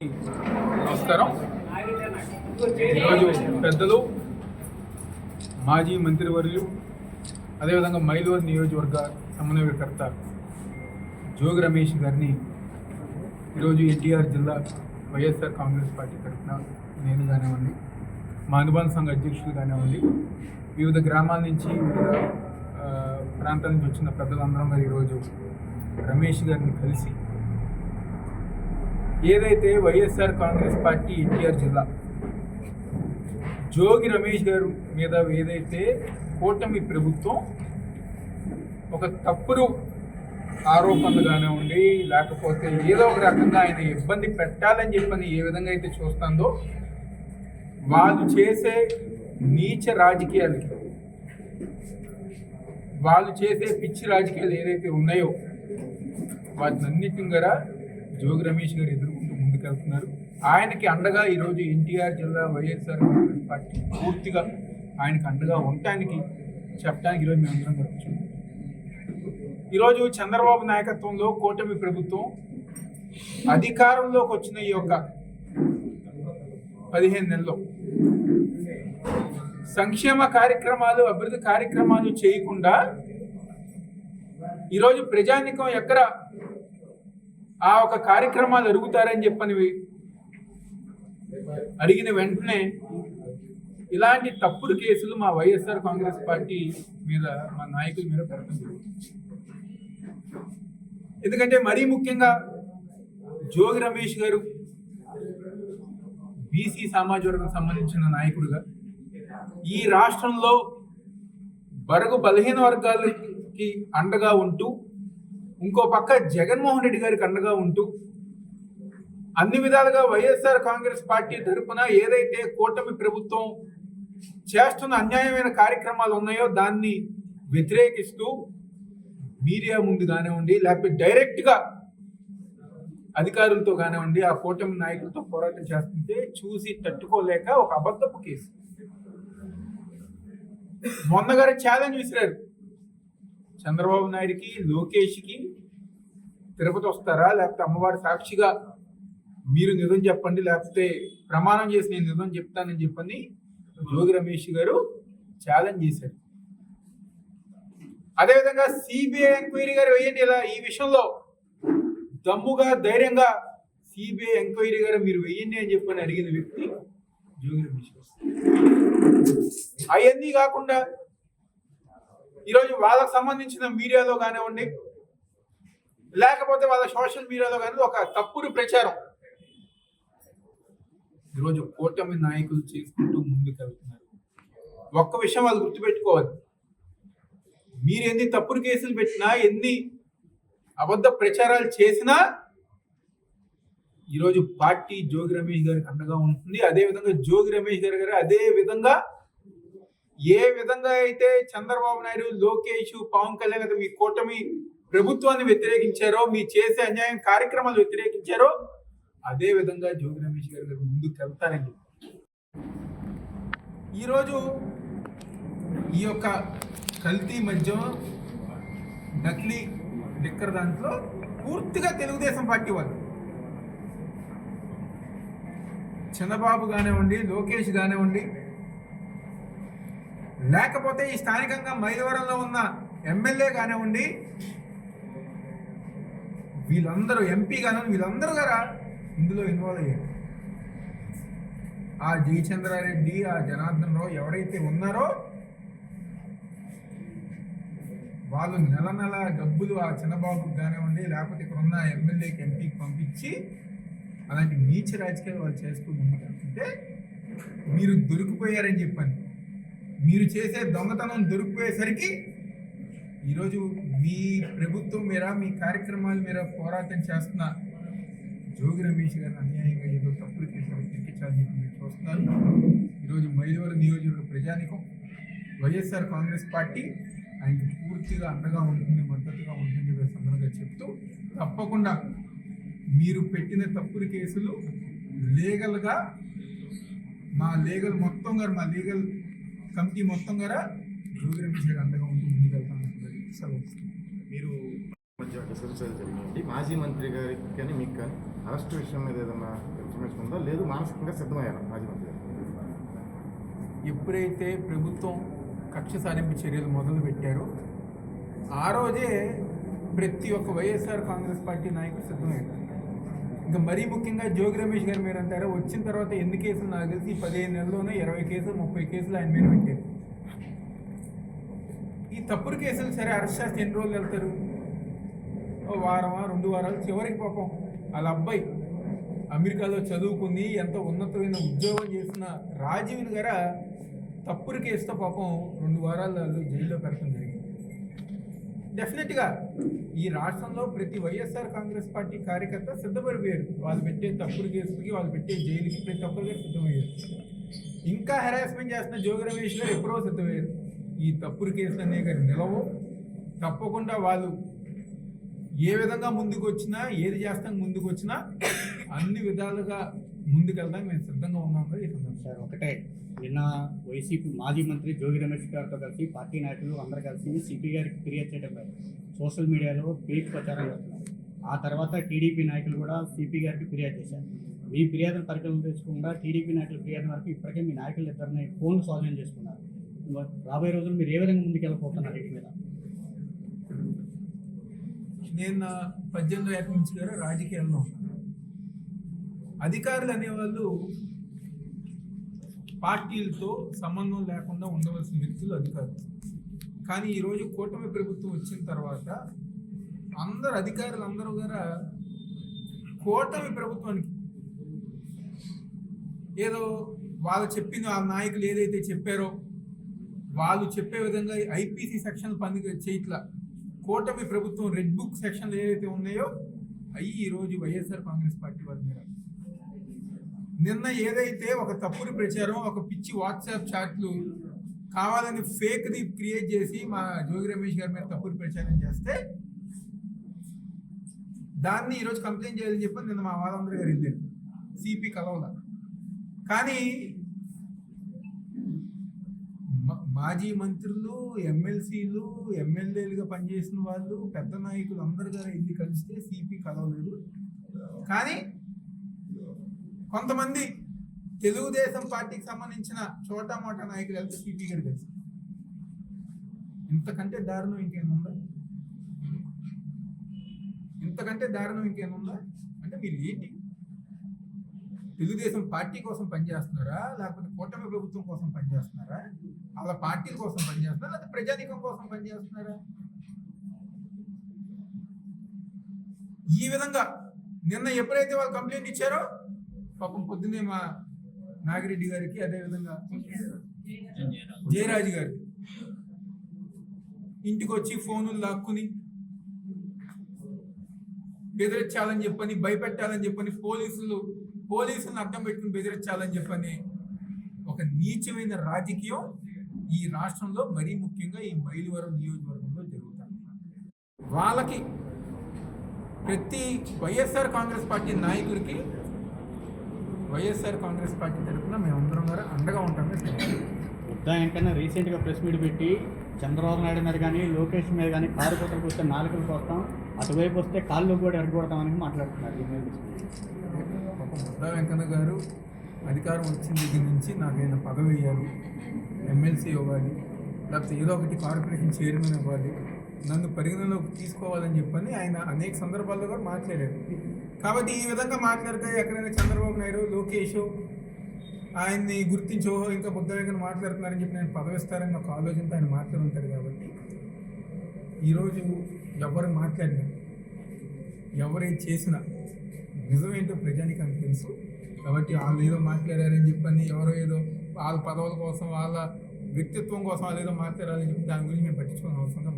నమస్కారం. ఈరోజు పెద్దలు మాజీ మంత్రివర్యులు అదేవిధంగా మైలూరు నియోజకవర్గ సమన్వయకర్త జోగి రమేష్ గారిని ఈరోజు ఎన్టీఆర్ జిల్లా వైఎస్ఆర్ కాంగ్రెస్ పార్టీ తరఫున నేను కానివ్వండి, మా అనుబంధ సంఘ అధ్యక్షులు కానివ్వండి, వివిధ గ్రామాల నుంచి వివిధ ప్రాంతాల నుంచి వచ్చిన పెద్దలందరం గారు ఈరోజు రమేష్ గారిని కలిసి ఏదైతే వైఎస్ఆర్ కాంగ్రెస్ పార్టీ ఎన్టీఆర్ జిల్లా జోగి రమేష్ గారు మీద ఏదైతే కూటమి ప్రభుత్వం ఒక తప్పుడు ఆరోపణలు కానివ్వండి, లేకపోతే ఏదో ఒక రకంగా ఆయన ఇబ్బంది పెట్టాలని చెప్పని ఏ విధంగా అయితే చూస్తుందో, వాళ్ళు చేసే నీచ రాజకీయాలకి, వాళ్ళు చేసే పిచ్చి రాజకీయాలు ఏదైతే ఉన్నాయో వాటినన్నిటిని కూడా జోగి రమేష్ గారు ఎదుర్కొంటూ ముందుకెళ్తున్నారు. ఆయనకి అండగా ఈరోజు ఎన్టీఆర్ జిల్లా వైఎస్ఆర్ కాంగ్రెస్ పార్టీ పూర్తిగా ఆయనకి అండగా ఉండటానికి చెప్పడానికి ఈరోజు మేము అందరం కూర్చున్నాం. ఈరోజు చంద్రబాబు నాయకత్వంలో కూటమి ప్రభుత్వం అధికారంలోకి వచ్చిన ఈ యొక్క 15 నెలల్లో సంక్షేమ కార్యక్రమాలు, అభివృద్ధి కార్యక్రమాలు చేయకుండా ఈరోజు ప్రజానికం ఎక్కడ ఆ ఒక కార్యక్రమాలు అడుగుతారని చెప్పని అడిగిన వెంటనే ఇలాంటి తప్పుడు కేసులు మా వైఎస్ఆర్ కాంగ్రెస్ పార్టీ మీద, మా నాయకుల మీద పెడుతుంది. ఎందుకంటే మరీ ముఖ్యంగా జోగి రమేష్ గారు బీసీ సామాజిక వర్గం సంబంధించిన నాయకుడుగా ఈ రాష్ట్రంలో బడుగు బలహీన వర్గాలకి అండగా ఉంటూ, ఇంకో పక్క జగన్మోహన్ రెడ్డి గారికి అండగా ఉంటూ, అన్ని విధాలుగా వైఎస్ఆర్ కాంగ్రెస్ పార్టీ తరఫున ఏదైతే కూటమి ప్రభుత్వం చేస్తున్న అన్యాయమైన కార్యక్రమాలు ఉన్నాయో దాన్ని వ్యతిరేకిస్తూ మీడియా ముందు కానివ్వండి, లేకపోతే డైరెక్ట్గా అధికారులతో కానివ్వండి, ఆ కూటమి నాయకులతో పోరాటం చేస్తుంటే చూసి తట్టుకోలేక ఒక అబద్ధపు కేసు మొన్నగారు ఛాలెంజ్ విసిరారు. చంద్రబాబు నాయుడికి, లోకేష్కి తిరుపతి వస్తారా, లేకపోతే అమ్మవారి సాక్షిగా మీరు నిజం చెప్పండి, లేకపోతే ప్రమాణం చేసి నేను నిజం చెప్తానని చెప్పని జోగి రమేష్ గారు ఛాలెంజ్ చేశారు. అదేవిధంగా సిబిఐ ఎంక్వైరీ గారు వేయండి, ఇలా ఈ విషయంలో దమ్ముగా ధైర్యంగా సిబిఐ ఎంక్వైరీ గారు మీరు వేయండి అని చెప్పని అడిగిన వ్యక్తి జోగి రమేష్ గారు. అవన్నీ కాకుండా ఈరోజు వాళ్ళకు సంబంధించిన మీడియాలో కానివ్వండి, లేకపోతే వాళ్ళ సోషల్ మీడియాలో కానీ ఒక తప్పుడు ప్రచారం ఈరోజు కూటమి నాయకులు చేసుకుంటూ ముందుకెళ్తున్నారు. ఒక్క విషయం వాళ్ళు గుర్తుపెట్టుకోవాలి, మీరు ఎన్ని తప్పుడు కేసులు పెట్టినా, ఎన్ని అబద్ధ ప్రచారాలు చేసినా ఈరోజు పార్టీ జోగి రమేష్ గారికి అండగా ఉంటుంది. అదేవిధంగా జోగి రమేష్ గారు అదే విధంగా ఏ విధంగా అయితే చంద్రబాబు నాయుడు, లోకేష్, పవన్ కళ్యాణ్ మీ కూటమి ప్రభుత్వాన్ని వ్యతిరేకించారో, మీ చేసే అన్యాయం కార్యక్రమాలు వ్యతిరేకించారో, అదే విధంగా జోగి రమేష్ గారు ముందుకు వెళ్తారండి. ఈరోజు ఈ యొక్క కల్తీ మద్యం, నకిలీ లిక్కర్ దాంట్లో పూర్తిగా తెలుగుదేశం పార్టీ వాళ్ళు, చంద్రబాబు కానివ్వండి, లోకేష్ కానివ్వండి, లేకపోతే ఈ స్థానికంగా మైలవరంలో ఉన్న ఎమ్మెల్యే కానివ్వండి, వీళ్ళందరూ ఎంపీ కానివ్వండి, వీళ్ళందరూ కూడా ఇందులో ఇన్వాల్వ్ అయ్యారు. ఆ జయచంద్రారెడ్డి, ఆ జనార్దన్ రావు ఎవరైతే ఉన్నారో వాళ్ళు నెల నెల డబ్బులు ఆ చంద్రబాబుకి కానివ్వండి, లేకపోతే ఇక్కడ ఉన్న ఎమ్మెల్యేకి, ఎంపీకి పంపించి అలాంటి నీచ రాజకీయాలు వాళ్ళు చేస్తూ ముందుకెళ్తుంటే మీరు దొరికిపోయారని చెప్పండి. మీరు చేసే దొంగతనం దొరికిపోయేసరికి ఈరోజు మీ ప్రభుత్వం మీద, మీ కార్యక్రమాల మీద పోరాటం చేస్తున్న జోగి రమేష్ గారిని అన్యాయంగా ఏదో తప్పుడు కేసులు ఎక్కించాలని చెప్పి మీరు చూస్తున్నారు. ఈరోజు మైలవరం నియోజకవర్గ ప్రజానికం వైఎస్ఆర్ కాంగ్రెస్ పార్టీ ఆయనకి పూర్తిగా అండగా ఉంటుంది, మద్దతుగా ఉంటుంది సందర్భంగా చెప్తూ, తప్పకుండా మీరు పెట్టిన తప్పుడు కేసులు లీగల్గా మా లీగల్ మొత్తం గారు, మా లీగల్ కమిటీ మొత్తం గారా జోగి రమేష్ గారు అండగా ఉంటూ ముందుకు వెళ్తాను. మీరు మధ్య చర్చలు జరిగినాయండి. మాజీ మంత్రి గారికి కానీ మీకు కానీ అరెస్ట్ విషయం మీద ఏదైనా ఇన్ఫర్మేషన్ ఉందా? లేదు మానసికంగా సిద్ధమయ్యారా మాజీ మంత్రి గారు? ఎప్పుడైతే ప్రభుత్వం కక్ష సాధింపు చర్యలు మొదలు పెట్టారో ఆ రోజే ప్రతి ఒక్క వైఎస్ఆర్ కాంగ్రెస్ పార్టీ నాయకుడు సిద్ధమయ్యారు. ఇంకా మరీ ముఖ్యంగా జోగి రమేష్ గారు మీరు అంటారా, వచ్చిన తర్వాత ఎన్ని కేసులు నాకు తెలిసి 15 నెలల్లోనే 20 కేసులు 30 కేసులు ఆయన మీద పెట్టారు. ఈ తప్పుడు కేసులు సరే అరెస్ట్ చేస్తే ఎన్ని రోజులు వెళ్తారు? ఓ వారమా 2 వారాలు. చివరికి పాపం వాళ్ళ అబ్బాయి అమెరికాలో చదువుకుని ఎంతో ఉన్నతమైన ఉద్యోగం చేసిన రాజీవ్ గారు తప్పుడు కేసుతో పాపం 2 వారాలు జైల్లో పెడతాం జరిగింది. డెఫినెట్గా ఈ రాష్ట్రంలో ప్రతి వైఎస్ఆర్ కాంగ్రెస్ పార్టీ కార్యకర్త సిద్ధపడిపోయారు. వాళ్ళు పెట్టే తప్పుడు కేసులకి, వాళ్ళు పెట్టే జైలుకి ప్రతి ఒక్కరికి సిద్ధమయ్యారు. ఇంకా హెరాస్మెంట్ చేస్తున్న జోగి రమేష్ గారు ఎప్పుడో సిద్ధమయ్యారు. ఈ తప్పుడు కేసులు అనేవి నిలవు. తప్పకుండా వాళ్ళు ఏ విధంగా ముందుకు వచ్చినా, ఏది చేస్తాం ముందుకు వచ్చినా అన్ని విధాలుగా ముందుకెళ్దాం మేము సిద్ధంగా ఉన్నాం. సార్ ఒకటే, నిన్న వైసీపీ మాజీ మంత్రి జోగి రమేష్ గారితో కలిసి పార్టీ నాయకులు అందరూ కలిసి సిపి గారికి ఫిర్యాదు చేయడం సోషల్ మీడియాలో ఫేక్ ప్రచారం చేస్తున్నారు. ఆ తర్వాత టీడీపీ నాయకులు కూడా సిపి గారికి ఫిర్యాదు చేశారు. మీ ఫిర్యాదును పరిగణన తెచ్చుకుండా టీడీపీ నాయకుల ఫిర్యాదు వరకు ఇప్పటికే మీ నాయకులు ఇద్దరిని ఫోన్లు స్వాధీనం చేసుకున్నారు. రాబోయే రోజులు మీరు ఏ విధంగా ముందుకెళ్ళిపోతున్నారు వీటి మీద? నేను 18 ఏళ్ళ నుంచి గారు రాజకీయాల్లో అధికారులు అనేవాళ్ళు పార్టీలతో సంబంధం లేకుండా ఉండవలసిన వ్యక్తులు అధికారులు. కానీ ఈరోజు కూటమి ప్రభుత్వం వచ్చిన తర్వాత అందరు అధికారులు అందరూ కూడా కూటమి ప్రభుత్వానికి ఏదో వాళ్ళు చెప్పింది, వాళ్ళ నాయకులు ఏదైతే చెప్పారో వాళ్ళు చెప్పే విధంగా ఐపీసీ సెక్షన్లు పని చేయట్లా. కూటమి ప్రభుత్వం రెడ్ బుక్ సెక్షన్లు ఏదైతే ఉన్నాయో అవి ఈరోజు వైఎస్ఆర్ కాంగ్రెస్ పార్టీ వాళ్ళ మీద. నిన్న ఏదైతే ఒక తప్పుడు ప్రచారం, ఒక పిచ్చి వాట్సాప్ చాట్లు కావాలని ఫేక్ది క్రియేట్ చేసి మా జోగి రమేష్ గారి మీద తప్పుడు ప్రచారం చేస్తే దాన్ని ఈరోజు కంప్లైంట్ చేయాలని చెప్పి నిన్న మా వాళ్ళందరూ గారు వెళ్ళారు సిపి కలవల. కానీ మాజీ మంత్రులు, ఎమ్మెల్సీలు, ఎమ్మెల్యేలుగా పనిచేసిన వాళ్ళు, పెద్ద నాయకులు అందరు గారు వెళ్ళి కలిస్తే సిపి కలవలేదు. కానీ కొంతమంది తెలుగుదేశం పార్టీకి సంబంధించిన చోటా మోటా నాయకులు వెళ్తే సిపి గారు కలిసి. ఇంతకంటే దారుణం ఇంకేముందా? ఇంతకంటే దారుణం ఇంకేముందా? అంటే మీరు ఏంటి, తెలుగుదేశం పార్టీ కోసం పనిచేస్తున్నారా, లేకపోతే కూటమి ప్రభుత్వం కోసం పనిచేస్తున్నారా, వాళ్ళ పార్టీల కోసం పనిచేస్తున్నారా, లేకపోతే ప్రజానీకం కోసం పనిచేస్తున్నారా? ఈ విధంగా నిన్న ఎప్పుడైతే వాళ్ళు కంప్లైంట్ ఇచ్చారో పాపం పొద్దున్నే మా నాగిరెడ్డి గారికి, అదేవిధంగా జయరాజు గారికి ఇంటికి వచ్చి ఫోనులు లాక్కుని బెదిరించాలని చెప్పని, భయపెట్టాలని చెప్పని, పోలీసులను అడ్డం పెట్టుకుని బెదిరించాలని చెప్పని ఒక నీచమైన రాజకీయం ఈ రాష్ట్రంలో మరీ ముఖ్యంగా ఈ మైలవరం నియోజకవర్గంలో జరుగుతుంది. వాళ్ళకి ప్రతి వైఎస్ఆర్ కాంగ్రెస్ పార్టీ నాయకుడికి వైఎస్ఆర్ కాంగ్రెస్ పార్టీ తరఫున మేమందరం గారు అండగా ఉంటామే. వెంకన్న రీసెంట్గా ప్రెస్ మీట్ పెట్టి చంద్రబాబు నాయుడు మీద కానీ, లోకేష్ మీద కానీ కారు కొత్తలకు వస్తే నాలుకలకు వస్తాం, అటువైపు వస్తే కాళ్ళు కూడా ఎరగొడతామని మాట్లాడుతున్నారు. వెంకన్న గారు అధికారం వచ్చిన దగ్గర నుంచి నాకైనా పదవి ఇవ్వాలి, ఎమ్మెల్సీ ఇవ్వాలి, లేకపోతే ఏదో ఒకటి కార్పొరేషన్ చైర్మన్ ఇవ్వాలి, నన్ను పరిగణలోకి తీసుకోవాలని చెప్పని ఆయన అనేక సందర్భాల్లో కూడా మాట్లాడారు. కాబట్టి ఈ విధంగా మాట్లాడితే ఎక్కడైనా చంద్రబాబు నాయుడు, లోకేష్ ఆయన్ని గుర్తించో ఇంకా బుద్ధ వెంకన్న మాట్లాడుతున్నారని చెప్పి నేను పదవి ఇస్తారని ఒక ఆలోచనతో ఆయన మాట్లాడుంటాడు. కాబట్టి ఈరోజు ఎవరు మాట్లాడినా, ఎవరేం చేసినా నిజమేంటో ప్రజానికానికి తెలుసు. కాబట్టి వాళ్ళు ఏదో మాట్లాడారని చెప్పని, ఎవరో ఏదో వాళ్ళ పదవుల కోసం, వాళ్ళ వ్యక్తిత్వం కోసం వాళ్ళు ఏదో మాట్లాడాలని చెప్పి దాని గురించి మేము పట్టించుకోవాల్సిన అవసరంగా